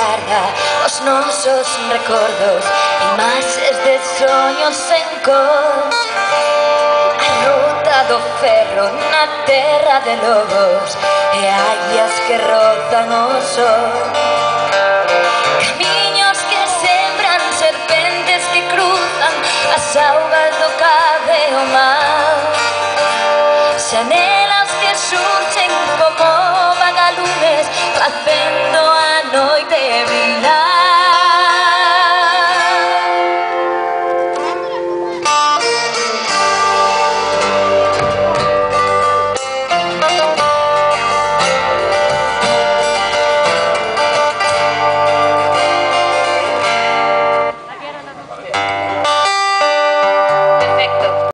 guarda os nosos recordos, imaxes de soños en cor. A ruta do ferro na terra de lobos e águias que rozan o sol. Camiños que sembran, serpentes que cruzan as augas do cave o mar. Xanelas que surgen como vagalumes facendo